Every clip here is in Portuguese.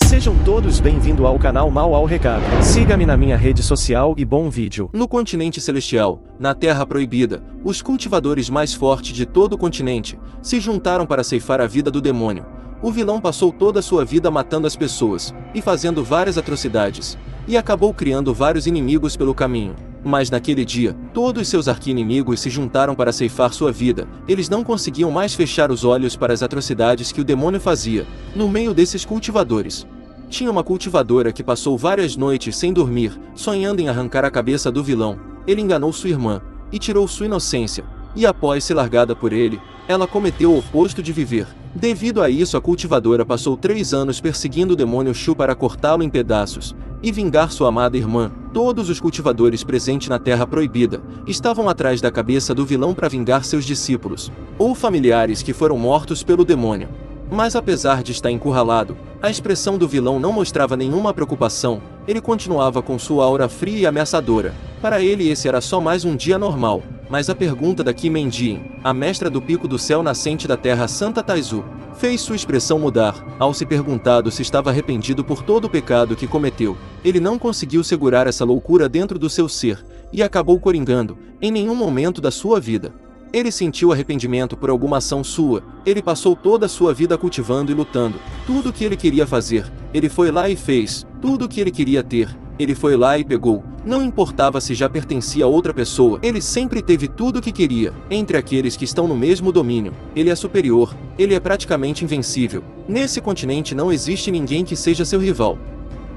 Sejam todos bem-vindos ao canal Mal ao Recado. Siga-me na minha rede social e bom vídeo. No continente celestial, na Terra Proibida, os cultivadores mais fortes de todo o continente se juntaram para ceifar a vida do demônio. O vilão passou toda a sua vida matando as pessoas e fazendo várias atrocidades, e acabou criando vários inimigos pelo caminho. Mas naquele dia, todos seus arqui-inimigos se juntaram para ceifar sua vida. Eles não conseguiam mais fechar os olhos para as atrocidades que o demônio fazia. No meio desses cultivadores, tinha uma cultivadora que passou várias noites sem dormir, sonhando em arrancar a cabeça do vilão. Ele enganou sua irmã e tirou sua inocência, e após ser largada por ele, ela cometeu o oposto de viver. Devido a isso, a cultivadora passou 3 anos perseguindo o demônio Shu para cortá-lo em pedaços e vingar sua amada irmã. Todos os cultivadores presentes na Terra Proibida estavam atrás da cabeça do vilão para vingar seus discípulos ou familiares que foram mortos pelo demônio. Mas apesar de estar encurralado, a expressão do vilão não mostrava nenhuma preocupação. Ele continuava com sua aura fria e ameaçadora. Para ele esse era só mais um dia normal. Mas a pergunta da Qi Mendien, a mestra do pico do céu nascente da Terra Santa Taizu, fez sua expressão mudar. Ao se perguntado se estava arrependido por todo o pecado que cometeu, ele não conseguiu segurar essa loucura dentro do seu ser, e acabou coringando, em nenhum momento da sua vida. Ele sentiu arrependimento por alguma ação sua. Ele passou toda a sua vida cultivando e lutando. Tudo o que ele queria fazer, ele foi lá e fez. Tudo o que ele queria ter, ele foi lá e pegou. Não importava se já pertencia a outra pessoa, ele sempre teve tudo o que queria. Entre aqueles que estão no mesmo domínio, ele é superior, ele é praticamente invencível. Nesse continente não existe ninguém que seja seu rival.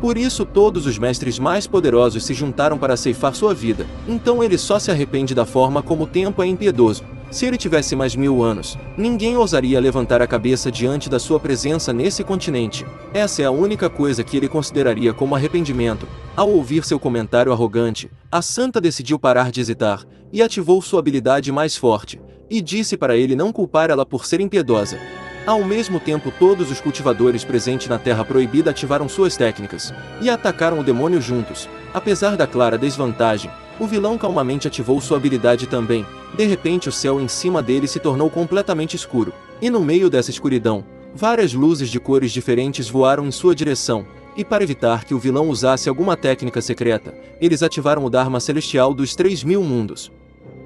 Por isso todos os mestres mais poderosos se juntaram para ceifar sua vida. Então ele só se arrepende da forma como o tempo é impiedoso. Se ele tivesse mais 1000 anos, ninguém ousaria levantar a cabeça diante da sua presença nesse continente. Essa é a única coisa que ele consideraria como arrependimento. Ao ouvir seu comentário arrogante, a santa decidiu parar de hesitar, e ativou sua habilidade mais forte, e disse para ele não culpar ela por ser impiedosa. Ao mesmo tempo todos os cultivadores presentes na Terra Proibida ativaram suas técnicas, e atacaram o demônio juntos. Apesar da clara desvantagem, o vilão calmamente ativou sua habilidade também. De repente o céu em cima dele se tornou completamente escuro, e no meio dessa escuridão, várias luzes de cores diferentes voaram em sua direção, e para evitar que o vilão usasse alguma técnica secreta, eles ativaram o Dharma Celestial dos 3000 mundos.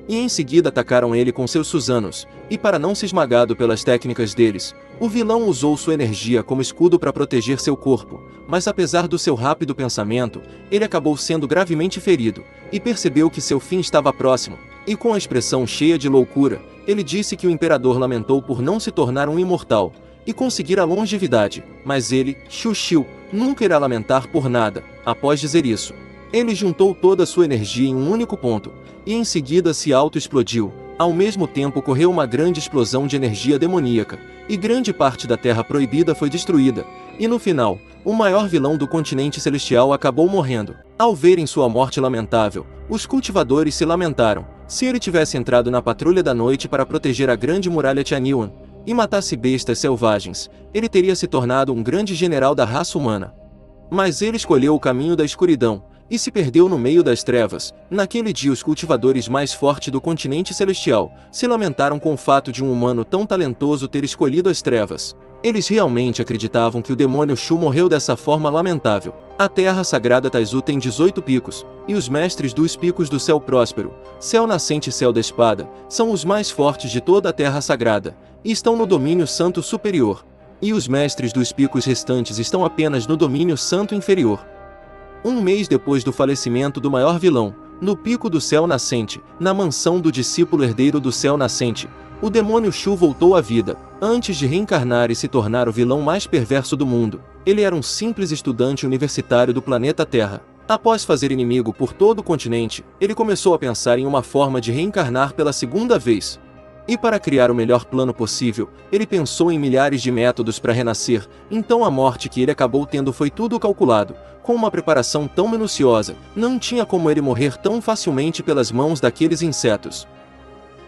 E em seguida atacaram ele com seus Susanos, e para não ser esmagado pelas técnicas deles, o vilão usou sua energia como escudo para proteger seu corpo, mas apesar do seu rápido pensamento, ele acabou sendo gravemente ferido, e percebeu que seu fim estava próximo, e com a expressão cheia de loucura, ele disse que o imperador lamentou por não se tornar um imortal, e conseguir a longevidade, mas ele, Shu, nunca irá lamentar por nada. Após dizer isso, ele juntou toda a sua energia em um único ponto, e em seguida se auto-explodiu. Ao mesmo tempo ocorreu uma grande explosão de energia demoníaca, e grande parte da Terra Proibida foi destruída, e no final, o maior vilão do continente celestial acabou morrendo. Ao verem sua morte lamentável, os cultivadores se lamentaram. Se ele tivesse entrado na patrulha da noite para proteger a grande muralha Tianyuan, e matasse bestas selvagens, ele teria se tornado um grande general da raça humana. Mas ele escolheu o caminho da escuridão, e se perdeu no meio das trevas. Naquele dia os cultivadores mais fortes do continente celestial se lamentaram com o fato de um humano tão talentoso ter escolhido as trevas. Eles realmente acreditavam que o demônio Shu morreu dessa forma lamentável. A Terra Sagrada Taizu tem 18 picos, e os mestres dos picos do Céu Próspero, Céu Nascente e Céu da Espada, são os mais fortes de toda a Terra Sagrada, e estão no domínio santo superior. E os mestres dos picos restantes estão apenas no domínio santo inferior. Um mês depois do falecimento do maior vilão, no pico do Céu Nascente, na mansão do discípulo herdeiro do Céu Nascente, o demônio Shu voltou à vida. Antes de reencarnar e se tornar o vilão mais perverso do mundo, ele era um simples estudante universitário do planeta Terra. Após fazer inimigo por todo o continente, ele começou a pensar em uma forma de reencarnar pela segunda vez. E para criar o melhor plano possível, ele pensou em milhares de métodos para renascer. Então a morte que ele acabou tendo foi tudo calculado. Com uma preparação tão minuciosa, não tinha como ele morrer tão facilmente pelas mãos daqueles insetos.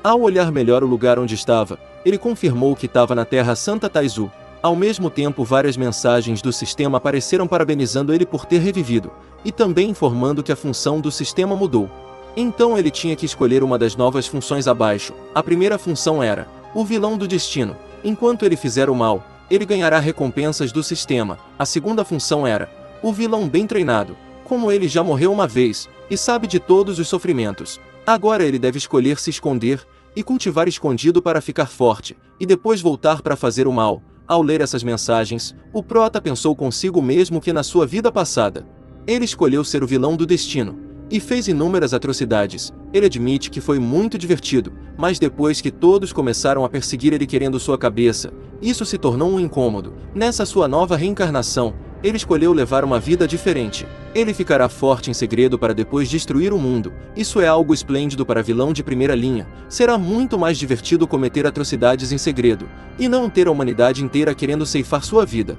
Ao olhar melhor o lugar onde estava, ele confirmou que estava na Terra Santa Taizu. Ao mesmo tempo várias mensagens do sistema apareceram parabenizando ele por ter revivido, e também informando que a função do sistema mudou. Então ele tinha que escolher uma das novas funções abaixo. A primeira função era o vilão do destino. Enquanto ele fizer o mal, ele ganhará recompensas do sistema. A segunda função era o vilão bem treinado. Como ele já morreu uma vez, e sabe de todos os sofrimentos, agora ele deve escolher se esconder, e cultivar escondido para ficar forte, e depois voltar para fazer o mal. Ao ler essas mensagens, o prota pensou consigo mesmo que na sua vida passada, ele escolheu ser o vilão do destino, e fez inúmeras atrocidades. Ele admite que foi muito divertido, mas depois que todos começaram a perseguir ele querendo sua cabeça, isso se tornou um incômodo. Nessa sua nova reencarnação, ele escolheu levar uma vida diferente. Ele ficará forte em segredo para depois destruir o mundo. Isso é algo esplêndido para vilão de primeira linha. Será muito mais divertido cometer atrocidades em segredo, e não ter a humanidade inteira querendo ceifar sua vida.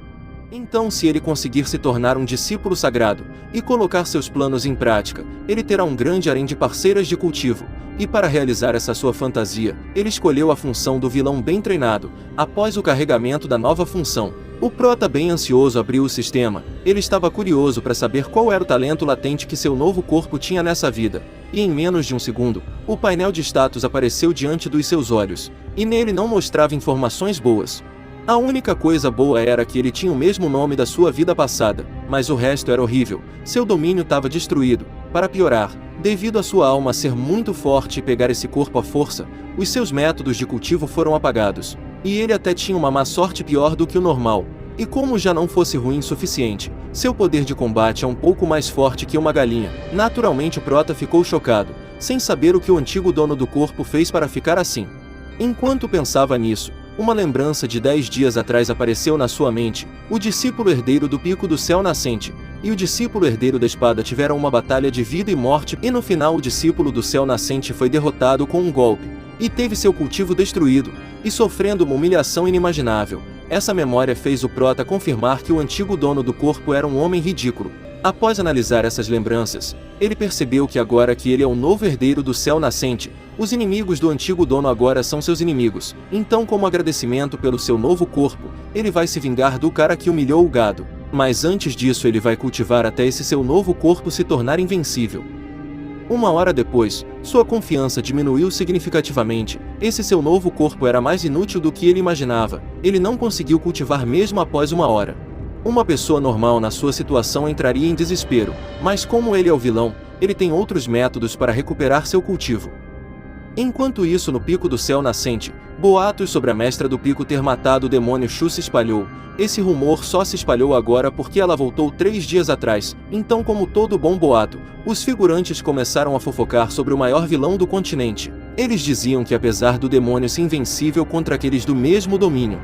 Então, se ele conseguir se tornar um discípulo sagrado, e colocar seus planos em prática, ele terá um grande harém de parceiras de cultivo. E para realizar essa sua fantasia, ele escolheu a função do vilão bem treinado. Após o carregamento da nova função, o prota bem ansioso abriu o sistema. Ele estava curioso para saber qual era o talento latente que seu novo corpo tinha nessa vida. E em menos de um segundo, o painel de status apareceu diante dos seus olhos, e nele não mostrava informações boas. A única coisa boa era que ele tinha o mesmo nome da sua vida passada, mas o resto era horrível. Seu domínio estava destruído. Para piorar, devido a sua alma ser muito forte e pegar esse corpo à força, os seus métodos de cultivo foram apagados. E ele até tinha uma má sorte pior do que o normal. E como já não fosse ruim o suficiente, seu poder de combate é um pouco mais forte que uma galinha. Naturalmente o prota ficou chocado, sem saber o que o antigo dono do corpo fez para ficar assim. Enquanto pensava nisso, uma lembrança de 10 dias atrás apareceu na sua mente. O discípulo herdeiro do pico do céu nascente e o discípulo herdeiro da espada tiveram uma batalha de vida e morte, e no final o discípulo do céu nascente foi derrotado com um golpe, e teve seu cultivo destruído, e sofrendo uma humilhação inimaginável. Essa memória fez o prota confirmar que o antigo dono do corpo era um homem ridículo. Após analisar essas lembranças, ele percebeu que agora que ele é o novo herdeiro do céu nascente, os inimigos do antigo dono agora são seus inimigos. Então, como agradecimento pelo seu novo corpo, ele vai se vingar do cara que humilhou o gado. Mas antes disso ele vai cultivar até esse seu novo corpo se tornar invencível. Uma hora depois, sua confiança diminuiu significativamente. Esse seu novo corpo era mais inútil do que ele imaginava. Ele não conseguiu cultivar mesmo após uma hora. Uma pessoa normal na sua situação entraria em desespero, mas como ele é o vilão, ele tem outros métodos para recuperar seu cultivo. Enquanto isso, no pico do céu nascente, boatos sobre a mestra do pico ter matado o demônio Shu se espalhou. Esse rumor só se espalhou agora porque ela voltou 3 dias atrás. Então, como todo bom boato, os figurantes começaram a fofocar sobre o maior vilão do continente. Eles diziam que apesar do demônio ser invencível contra aqueles do mesmo domínio,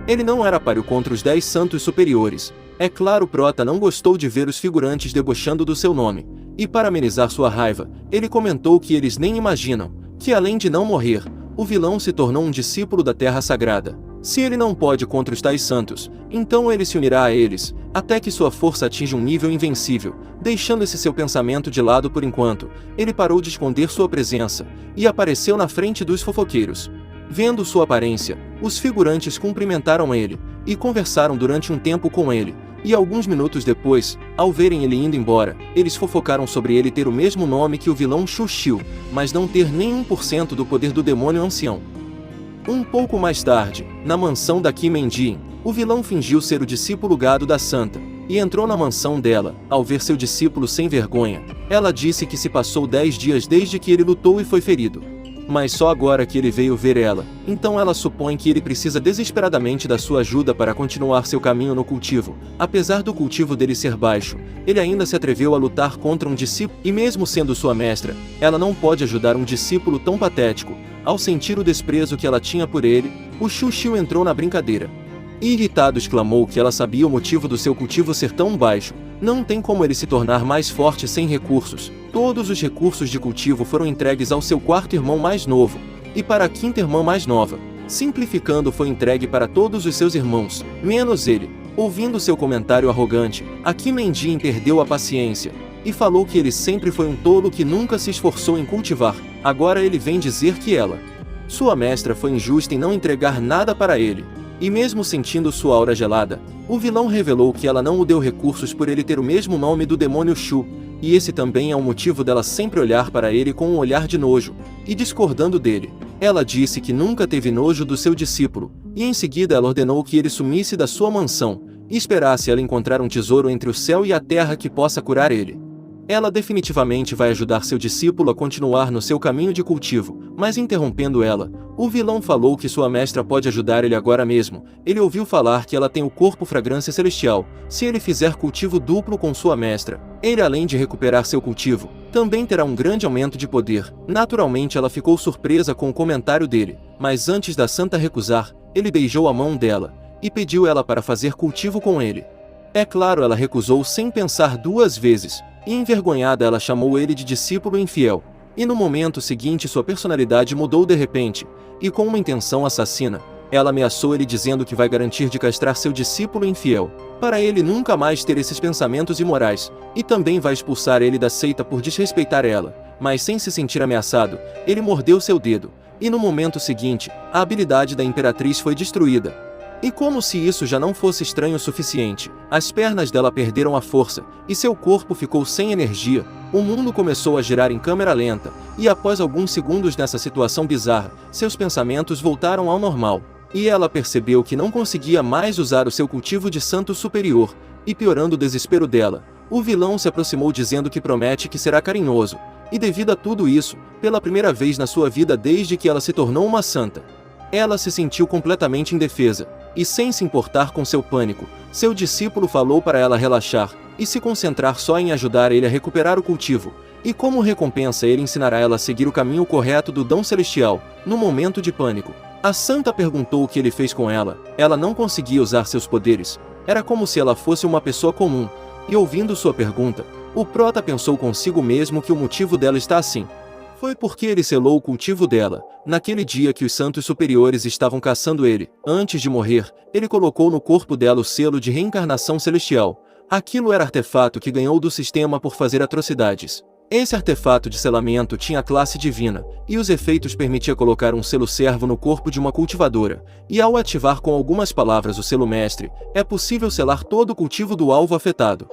ele não era páreo contra os 10 santos superiores. É claro, o prota não gostou de ver os figurantes debochando do seu nome, e para amenizar sua raiva, ele comentou que eles nem imaginam que, além de não morrer, o vilão se tornou um discípulo da Terra Sagrada. Se ele não pode contra os tais santos, então ele se unirá a eles, até que sua força atinja um nível invencível. Deixando esse seu pensamento de lado por enquanto, ele parou de esconder sua presença, e apareceu na frente dos fofoqueiros. Vendo sua aparência, os figurantes cumprimentaram ele, e conversaram durante um tempo com ele. E alguns minutos depois, ao verem ele indo embora, eles fofocaram sobre ele ter o mesmo nome que o vilão Shu Xiu, mas não ter nem 1% do poder do demônio ancião. Um pouco mais tarde, na mansão da Qi Mendian, o vilão fingiu ser o discípulo gado da santa, e entrou na mansão dela. Ao ver seu discípulo sem vergonha, ela disse que se passou 10 dias desde que ele lutou e foi ferido. Mas só agora que ele veio ver ela, então ela supõe que ele precisa desesperadamente da sua ajuda para continuar seu caminho no cultivo. Apesar do cultivo dele ser baixo, ele ainda se atreveu a lutar contra um discípulo, e mesmo sendo sua mestra, ela não pode ajudar um discípulo tão patético. Ao sentir o desprezo que ela tinha por ele, o Shu Xiu entrou na brincadeira. Irritado, exclamou que ela sabia o motivo do seu cultivo ser tão baixo. Não tem como ele se tornar mais forte sem recursos. Todos os recursos de cultivo foram entregues ao seu quarto irmão mais novo, e para a quinta irmã mais nova. Simplificando, foi entregue para todos os seus irmãos, menos ele. Ouvindo seu comentário arrogante, a Qi Mendian perdeu a paciência, e falou que ele sempre foi um tolo que nunca se esforçou em cultivar. Agora ele vem dizer que ela, sua mestra, foi injusta em não entregar nada para ele. E mesmo sentindo sua aura gelada, o vilão revelou que ela não o deu recursos por ele ter o mesmo nome do demônio Shu. e esse também é o motivo dela sempre olhar para ele com um olhar de nojo, e discordando dele. Ela disse que nunca teve nojo do seu discípulo, e em seguida ela ordenou que ele sumisse da sua mansão, e esperasse ela encontrar um tesouro entre o céu e a terra que possa curar ele. Ela definitivamente vai ajudar seu discípulo a continuar no seu caminho de cultivo, mas interrompendo ela, o vilão falou que sua mestra pode ajudar ele agora mesmo. Ele ouviu falar que ela tem o corpo fragrância celestial. Se ele fizer cultivo duplo com sua mestra, ele, além de recuperar seu cultivo, também terá um grande aumento de poder. Naturalmente ela ficou surpresa com o comentário dele, mas antes da santa recusar, ele beijou a mão dela e pediu ela para fazer cultivo com ele. É claro, ela recusou sem pensar duas vezes, e envergonhada ela chamou ele de discípulo infiel. E no momento seguinte sua personalidade mudou de repente, e com uma intenção assassina, ela ameaçou ele dizendo que vai garantir de castrar seu discípulo infiel, para ele nunca mais ter esses pensamentos imorais, e também vai expulsar ele da seita por desrespeitar ela. Mas sem se sentir ameaçado, ele mordeu seu dedo, e no momento seguinte, a habilidade da Imperatriz foi destruída. E como se isso já não fosse estranho o suficiente, as pernas dela perderam a força, e seu corpo ficou sem energia. O mundo começou a girar em câmera lenta, e após alguns segundos nessa situação bizarra, seus pensamentos voltaram ao normal. E ela percebeu que não conseguia mais usar o seu cultivo de santo superior, e piorando o desespero dela, o vilão se aproximou dizendo que promete que será carinhoso. E devido a tudo isso, pela primeira vez na sua vida desde que ela se tornou uma santa, ela se sentiu completamente indefesa. E sem se importar com seu pânico, seu discípulo falou para ela relaxar e se concentrar só em ajudar ele a recuperar o cultivo, e como recompensa ele ensinará ela a seguir o caminho correto do dom celestial. No momento de pânico, a santa perguntou o que ele fez com ela. Ela não conseguia usar seus poderes, era como se ela fosse uma pessoa comum, e ouvindo sua pergunta, o prota pensou consigo mesmo que o motivo dela está assim. Foi porque ele selou o cultivo dela, naquele dia que os santos superiores estavam caçando ele. Antes de morrer, ele colocou no corpo dela o selo de reencarnação celestial. Aquilo era artefato que ganhou do sistema por fazer atrocidades. Esse artefato de selamento tinha classe divina, e os efeitos permitia colocar um selo servo no corpo de uma cultivadora, e ao ativar com algumas palavras o selo mestre, é possível selar todo o cultivo do alvo afetado.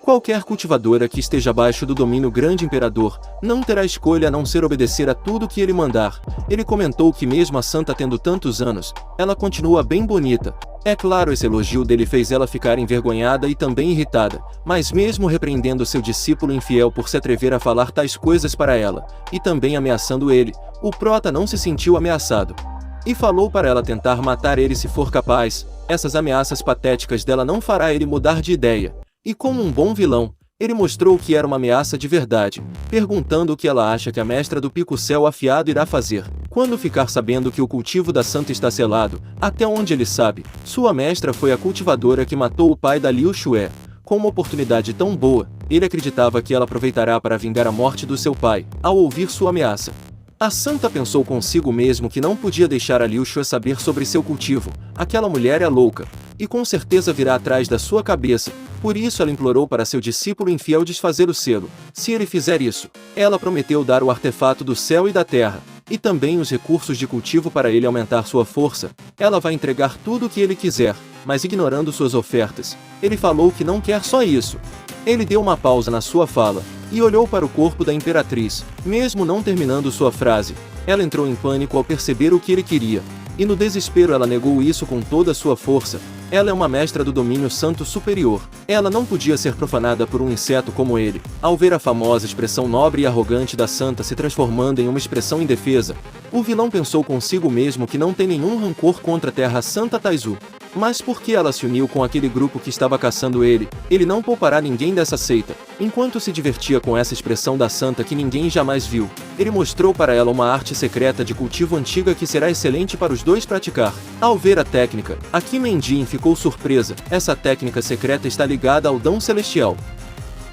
Qualquer cultivadora que esteja abaixo do domínio grande imperador não terá escolha a não ser obedecer a tudo que ele mandar. Ele comentou que mesmo a santa tendo tantos anos, ela continua bem bonita. É claro, esse elogio dele fez ela ficar envergonhada e também irritada, mas mesmo repreendendo seu discípulo infiel por se atrever a falar tais coisas para ela, e também ameaçando ele, o prota não se sentiu ameaçado. E falou para ela tentar matar ele se for capaz. Essas ameaças patéticas dela não fará ele mudar de ideia. E como um bom vilão, ele mostrou que era uma ameaça de verdade, perguntando o que ela acha que a mestra do pico-céu afiado irá fazer quando ficar sabendo que o cultivo da santa está selado. Até onde ele sabe, sua mestra foi a cultivadora que matou o pai da Liu Xue. Com uma oportunidade tão boa, ele acreditava que ela aproveitará para vingar a morte do seu pai, ao ouvir sua ameaça. A santa pensou consigo mesmo que não podia deixar a Liu Xue saber sobre seu cultivo. Aquela mulher é louca, e com certeza virá atrás da sua cabeça. Por isso ela implorou para seu discípulo infiel desfazer o selo. Se ele fizer isso, ela prometeu dar o artefato do céu e da terra, e também os recursos de cultivo para ele aumentar sua força. Ela vai entregar tudo o que ele quiser, mas ignorando suas ofertas. Ele falou que não quer só isso. Ele deu uma pausa na sua fala, e olhou para o corpo da Imperatriz. Mesmo não terminando sua frase, ela entrou em pânico ao perceber o que ele queria. E no desespero ela negou isso com toda a sua força. Ela é uma mestra do domínio santo superior. Ela não podia ser profanada por um inseto como ele. Ao ver a famosa expressão nobre e arrogante da santa se transformando em uma expressão indefesa, o vilão pensou consigo mesmo que não tem nenhum rancor contra a Terra Santa Taizu. Mas por que ela se uniu com aquele grupo que estava caçando ele? Ele não poupará ninguém dessa seita. Enquanto se divertia com essa expressão da santa que ninguém jamais viu, ele mostrou para ela uma arte secreta de cultivo antiga que será excelente para os dois praticar. Ao ver a técnica, a Qi Menjin ficou surpresa. Essa técnica secreta está ligada ao dom celestial.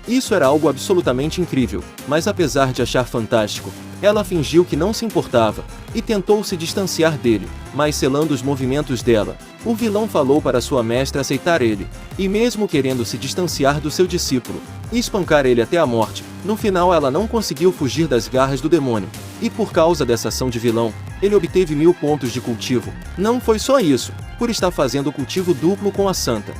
Isso era algo absolutamente incrível, mas apesar de achar fantástico, ela fingiu que não se importava, e tentou se distanciar dele, mas selando os movimentos dela, o vilão falou para sua mestra aceitar ele, e mesmo querendo se distanciar do seu discípulo, e espancar ele até a morte, no final ela não conseguiu fugir das garras do demônio, e por causa dessa ação de vilão, ele obteve 1000 pontos de cultivo. Não foi só isso, por estar fazendo o cultivo duplo com a santa.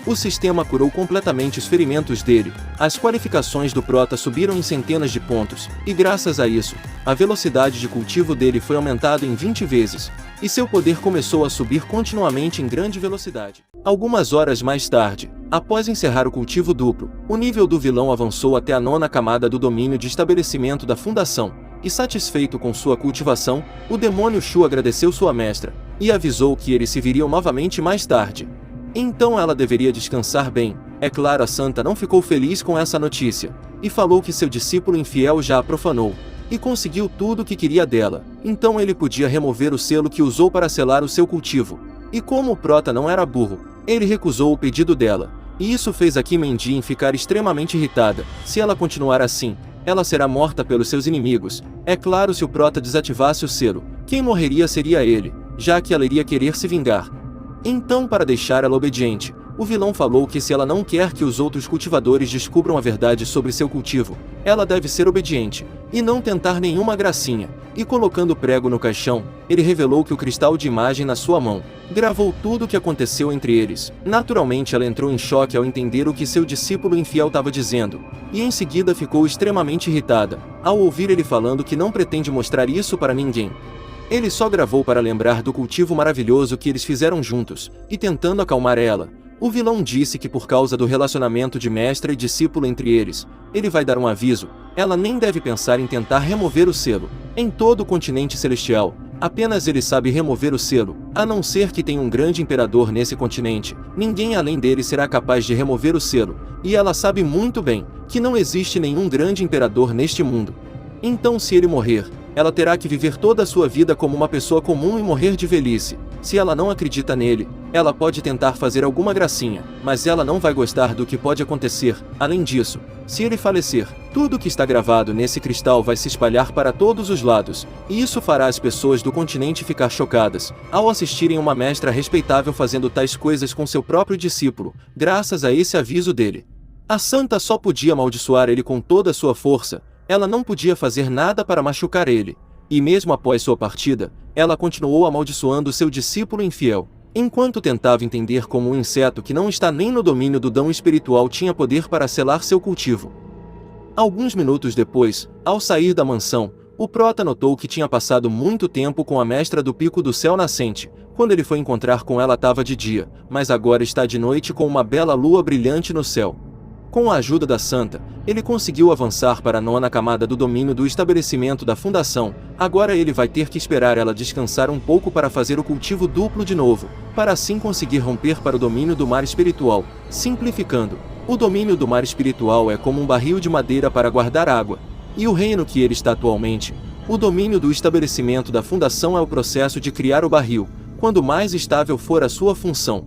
O sistema curou completamente os ferimentos dele, as qualificações do Prota subiram em centenas de pontos, e graças a isso, a velocidade de cultivo dele foi aumentada em 20 vezes, e seu poder começou a subir continuamente em grande velocidade. Algumas horas mais tarde, após encerrar o cultivo duplo, o nível do vilão avançou até a 9ª camada do domínio de estabelecimento da fundação, e satisfeito com sua cultivação, o demônio Shu agradeceu sua mestra, e avisou que eles se viriam novamente mais tarde. Então ela deveria descansar bem. É claro, a santa não ficou feliz com essa notícia, e falou que seu discípulo infiel já a profanou, e conseguiu tudo o que queria dela, então ele podia remover o selo que usou para selar o seu cultivo. E como o Prota não era burro, ele recusou o pedido dela, e isso fez a Kim Mendin ficar extremamente irritada. Se ela continuar assim, ela será morta pelos seus inimigos. É claro, se o Prota desativasse o selo, quem morreria seria ele, já que ela iria querer se vingar. Então, para deixar ela obediente, o vilão falou que se ela não quer que os outros cultivadores descubram a verdade sobre seu cultivo, ela deve ser obediente, e não tentar nenhuma gracinha. E colocando o prego no caixão, ele revelou que o cristal de imagem na sua mão gravou tudo o que aconteceu entre eles. Naturalmente ela entrou em choque ao entender o que seu discípulo infiel estava dizendo, e em seguida ficou extremamente irritada, ao ouvir ele falando que não pretende mostrar isso para ninguém. Ele só gravou para lembrar do cultivo maravilhoso que eles fizeram juntos, e tentando acalmar ela, o vilão disse que por causa do relacionamento de mestra e discípulo entre eles, ele vai dar um aviso. Ela nem deve pensar em tentar remover o selo. Em todo o continente celestial, apenas ele sabe remover o selo, a não ser que tenha um grande imperador nesse continente. Ninguém além dele será capaz de remover o selo, e ela sabe muito bem que não existe nenhum grande imperador neste mundo. Então, se ele morrer, ela terá que viver toda a sua vida como uma pessoa comum e morrer de velhice. Se ela não acredita nele, ela pode tentar fazer alguma gracinha, mas ela não vai gostar do que pode acontecer. Além disso, se ele falecer, tudo o que está gravado nesse cristal vai se espalhar para todos os lados, e isso fará as pessoas do continente ficar chocadas, ao assistirem uma mestra respeitável fazendo tais coisas com seu próprio discípulo, graças a esse aviso dele. A santa só podia amaldiçoar ele com toda a sua força, ela não podia fazer nada para machucar ele. E mesmo após sua partida, ela continuou amaldiçoando seu discípulo infiel, enquanto tentava entender como um inseto que não está nem no domínio do dom espiritual tinha poder para selar seu cultivo. Alguns minutos depois, ao sair da mansão, o Prota notou que tinha passado muito tempo com a mestra do Pico do Céu Nascente. Quando ele foi encontrar com ela estava de dia, mas agora está de noite com uma bela lua brilhante no céu. Com a ajuda da santa, ele conseguiu avançar para a 9ª camada do domínio do estabelecimento da fundação. Agora ele vai ter que esperar ela descansar um pouco para fazer o cultivo duplo de novo, para assim conseguir romper para o domínio do mar espiritual. Simplificando, o domínio do mar espiritual é como um barril de madeira para guardar água, e o reino que ele está atualmente, o domínio do estabelecimento da fundação é o processo de criar o barril. Quando mais estável for a sua função,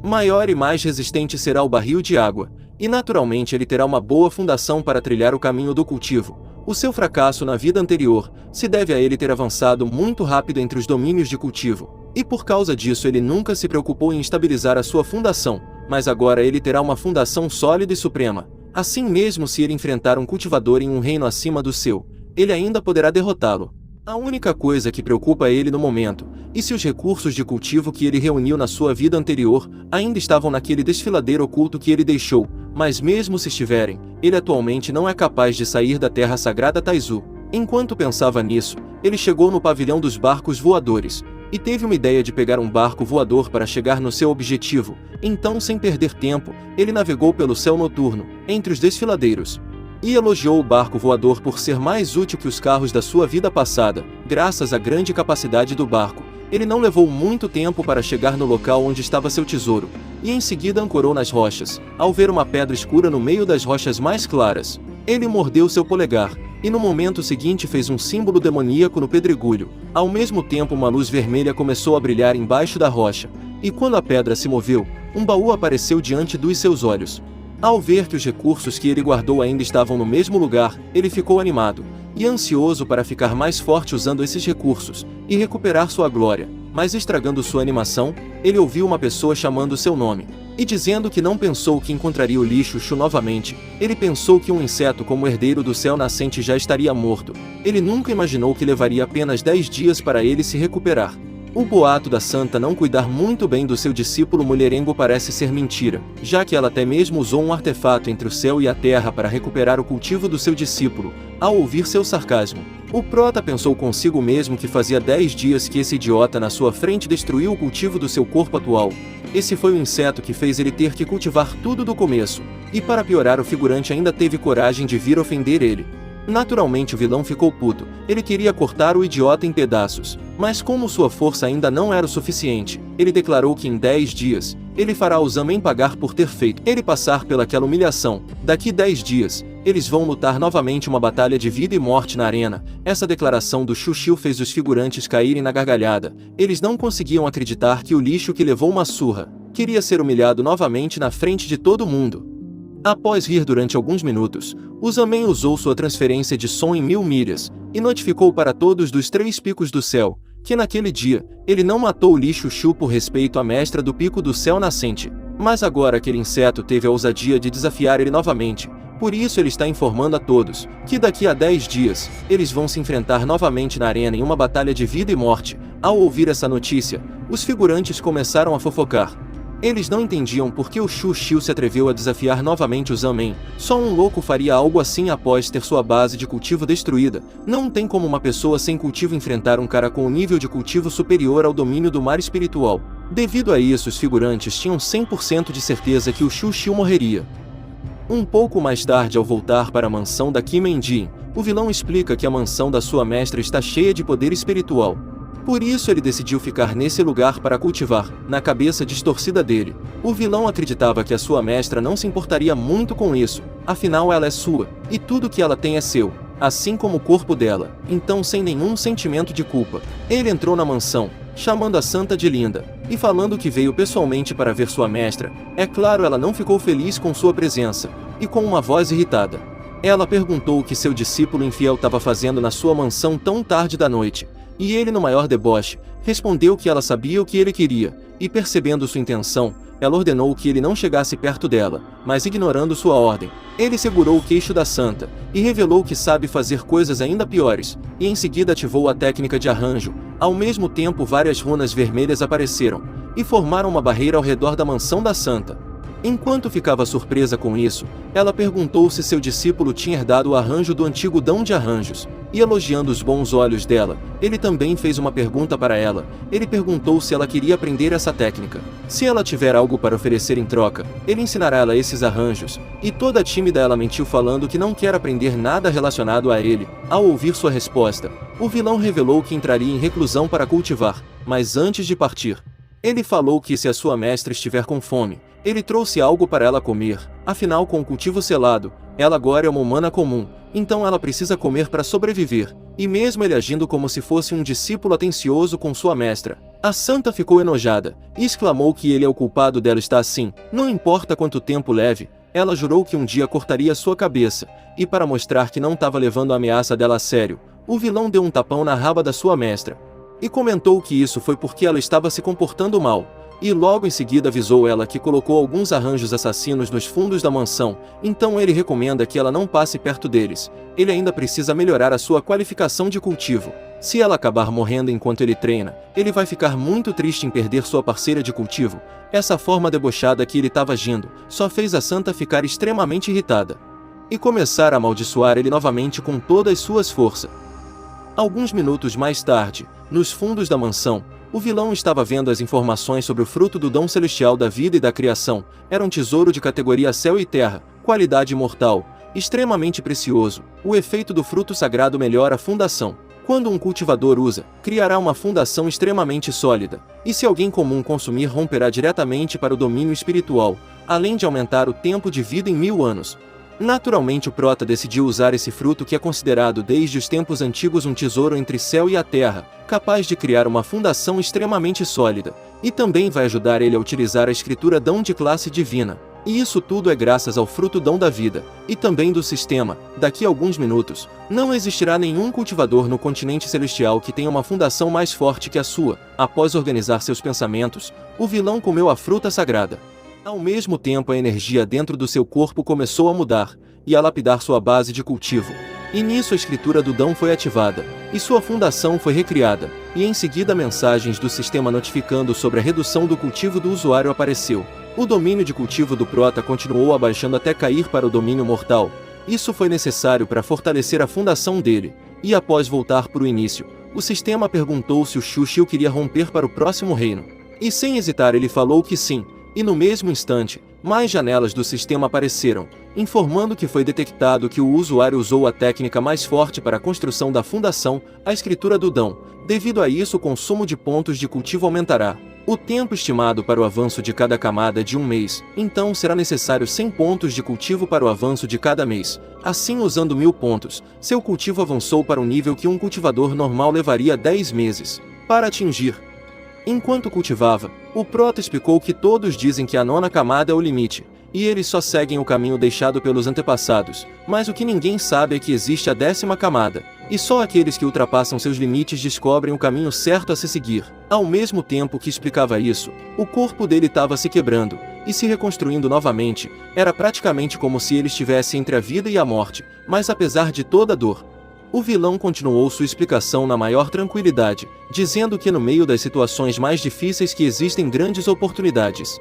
maior e mais resistente será o barril de água. E naturalmente ele terá uma boa fundação para trilhar o caminho do cultivo. O seu fracasso na vida anterior se deve a ele ter avançado muito rápido entre os domínios de cultivo, e por causa disso ele nunca se preocupou em estabilizar a sua fundação, mas agora ele terá uma fundação sólida e suprema. Assim mesmo, se ele enfrentar um cultivador em um reino acima do seu, ele ainda poderá derrotá-lo. A única coisa que preocupa ele no momento, e se os recursos de cultivo que ele reuniu na sua vida anterior ainda estavam naquele desfiladeiro oculto que ele deixou, mas mesmo se estiverem, ele atualmente não é capaz de sair da terra sagrada Taizu. Enquanto pensava nisso, ele chegou no pavilhão dos barcos voadores, e teve uma ideia de pegar um barco voador para chegar no seu objetivo. Então, sem perder tempo, ele navegou pelo céu noturno, entre os desfiladeiros, e elogiou o barco voador por ser mais útil que os carros da sua vida passada. Graças à grande capacidade do barco, ele não levou muito tempo para chegar no local onde estava seu tesouro, e em seguida ancorou nas rochas. Ao ver uma pedra escura no meio das rochas mais claras, ele mordeu seu polegar, e no momento seguinte fez um símbolo demoníaco no pedregulho. Ao mesmo tempo, uma luz vermelha começou a brilhar embaixo da rocha, e quando a pedra se moveu, um baú apareceu diante dos seus olhos. Ao ver que os recursos que ele guardou ainda estavam no mesmo lugar, ele ficou animado e ansioso para ficar mais forte usando esses recursos e recuperar sua glória. Mas estragando sua animação, ele ouviu uma pessoa chamando seu nome e dizendo que não pensou que encontraria o lixo Shu novamente. Ele pensou que um inseto como o herdeiro do céu nascente já estaria morto. Ele nunca imaginou que levaria apenas 10 dias para ele se recuperar. O boato da santa não cuidar muito bem do seu discípulo mulherengo parece ser mentira, já que ela até mesmo usou um artefato entre o céu e a terra para recuperar o cultivo do seu discípulo. Ao ouvir seu sarcasmo, o prota pensou consigo mesmo que fazia 10 dias que esse idiota na sua frente destruiu o cultivo do seu corpo atual. Esse foi o inseto que fez ele ter que cultivar tudo do começo, e para piorar o figurante ainda teve coragem de vir ofender ele. Naturalmente o vilão ficou puto, ele queria cortar o idiota em pedaços, mas como sua força ainda não era o suficiente, ele declarou que em 10 dias, ele fará os Amen pagar por ter feito ele passar pelaquela humilhação. Daqui 10 dias, eles vão lutar novamente uma batalha de vida e morte na arena. Essa declaração do Xuxiu fez os figurantes caírem na gargalhada. Eles não conseguiam acreditar que o lixo que levou uma surra queria ser humilhado novamente na frente de todo mundo. Após rir durante alguns minutos, o Zamen usou sua transferência de som em 1000 milhas, e notificou para todos dos 3 picos do céu, que naquele dia, ele não matou o lixo Shu por respeito à mestra do pico do céu nascente, mas agora aquele inseto teve a ousadia de desafiar ele novamente, por isso ele está informando a todos, que daqui a 10 dias, eles vão se enfrentar novamente na arena em uma batalha de vida e morte. Ao ouvir essa notícia, os figurantes começaram a fofocar. Eles não entendiam por que o Xuxiu se atreveu a desafiar novamente o Zamen. Só um louco faria algo assim após ter sua base de cultivo destruída. Não tem como uma pessoa sem cultivo enfrentar um cara com um nível de cultivo superior ao domínio do mar espiritual. Devido a isso, os figurantes tinham 100% de certeza que o Xuxiu morreria. Um pouco mais tarde, ao voltar para a mansão da Kim En-jin, o vilão explica que a mansão da sua mestra está cheia de poder espiritual. Por isso ele decidiu ficar nesse lugar para cultivar, na cabeça distorcida dele. O vilão acreditava que a sua mestra não se importaria muito com isso, afinal ela é sua, e tudo que ela tem é seu, assim como o corpo dela. Então, sem nenhum sentimento de culpa, ele entrou na mansão, chamando a santa de linda, e falando que veio pessoalmente para ver sua mestra. É claro, ela não ficou feliz com sua presença, e com uma voz irritada, ela perguntou o que seu discípulo infiel estava fazendo na sua mansão tão tarde da noite. E ele, no maior deboche, respondeu que ela sabia o que ele queria, e percebendo sua intenção, ela ordenou que ele não chegasse perto dela, mas ignorando sua ordem, ele segurou o queixo da santa, e revelou que sabe fazer coisas ainda piores, e em seguida ativou a técnica de arranjo. Ao mesmo tempo, várias runas vermelhas apareceram, e formaram uma barreira ao redor da mansão da santa. Enquanto ficava surpresa com isso, ela perguntou se seu discípulo tinha herdado o arranjo do antigo Dão de Arranjos, e elogiando os bons olhos dela, ele também fez uma pergunta para ela. Ele perguntou se ela queria aprender essa técnica. Se ela tiver algo para oferecer em troca, ele ensinará ela esses arranjos, e toda tímida ela mentiu falando que não quer aprender nada relacionado a ele. Ao ouvir sua resposta, o vilão revelou que entraria em reclusão para cultivar, mas antes de partir, ele falou que se a sua mestra estiver com fome, ele trouxe algo para ela comer. Afinal, com o cultivo selado, ela agora é uma humana comum, então ela precisa comer para sobreviver. E mesmo ele agindo como se fosse um discípulo atencioso com sua mestra, a santa ficou enojada, e exclamou que ele é o culpado dela estar assim, não importa quanto tempo leve. Ela jurou que um dia cortaria sua cabeça, e para mostrar que não estava levando a ameaça dela a sério, o vilão deu um tapão na raba da sua mestra, e comentou que isso foi porque ela estava se comportando mal. E logo em seguida avisou ela que colocou alguns arranjos assassinos nos fundos da mansão, então ele recomenda que ela não passe perto deles. Ele ainda precisa melhorar a sua qualificação de cultivo. Se ela acabar morrendo enquanto ele treina, ele vai ficar muito triste em perder sua parceira de cultivo. Essa forma debochada que ele estava agindo, só fez a santa ficar extremamente irritada, e começar a amaldiçoar ele novamente com todas as suas forças. Alguns minutos mais tarde, nos fundos da mansão, o vilão estava vendo as informações sobre o fruto do dom celestial da vida e da criação. Era um tesouro de categoria céu e terra, qualidade imortal, extremamente precioso. O efeito do fruto sagrado melhora a fundação. Quando um cultivador usa, criará uma fundação extremamente sólida. E se alguém comum consumir, romperá diretamente para o domínio espiritual, além de aumentar o tempo de vida em 1000 anos. Naturalmente o prota decidiu usar esse fruto que é considerado desde os tempos antigos um tesouro entre céu e a terra, capaz de criar uma fundação extremamente sólida, e também vai ajudar ele a utilizar a escritura dom de classe divina. E isso tudo é graças ao fruto dom da vida, e também do sistema. Daqui a alguns minutos, não existirá nenhum cultivador no continente celestial que tenha uma fundação mais forte que a sua. Após organizar seus pensamentos, o vilão comeu a fruta sagrada. Ao mesmo tempo, a energia dentro do seu corpo começou a mudar, e a lapidar sua base de cultivo. E nisso a escritura do Dão foi ativada, e sua fundação foi recriada, e em seguida mensagens do sistema notificando sobre a redução do cultivo do usuário apareceu. O domínio de cultivo do Prota continuou abaixando até cair para o domínio mortal. Isso foi necessário para fortalecer a fundação dele, e após voltar para o início, o sistema perguntou se o Xuxiu queria romper para o próximo reino. E sem hesitar ele falou que sim, e no mesmo instante, mais janelas do sistema apareceram, informando que foi detectado que o usuário usou a técnica mais forte para a construção da fundação, a escritura do Dão. Devido a isso o consumo de pontos de cultivo aumentará. O tempo estimado para o avanço de cada camada é de 1 mês, então será necessário 100 pontos de cultivo para o avanço de cada mês. Assim, usando 1000 pontos, seu cultivo avançou para um nível que um cultivador normal levaria 10 meses para atingir. Enquanto cultivava, o Prota explicou que todos dizem que a 9ª camada é o limite, e eles só seguem o caminho deixado pelos antepassados, mas o que ninguém sabe é que existe a 10ª camada, e só aqueles que ultrapassam seus limites descobrem o caminho certo a se seguir. Ao mesmo tempo que explicava isso, o corpo dele estava se quebrando, e se reconstruindo novamente. Era praticamente como se ele estivesse entre a vida e a morte, mas apesar de toda a dor, o vilão continuou sua explicação na maior tranquilidade, dizendo que no meio das situações mais difíceis que existem grandes oportunidades.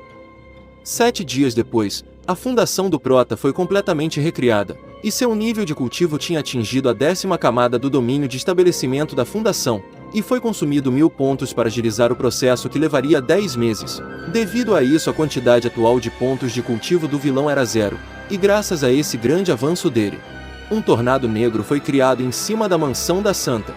7 dias depois, a fundação do Prota foi completamente recriada, e seu nível de cultivo tinha atingido a 10ª camada do domínio de estabelecimento da fundação, e foi consumido 1000 pontos para agilizar o processo que levaria 10 meses. Devido a isso a quantidade atual de pontos de cultivo do vilão era 0, e graças a esse grande avanço dele, um tornado negro foi criado em cima da mansão da Santa.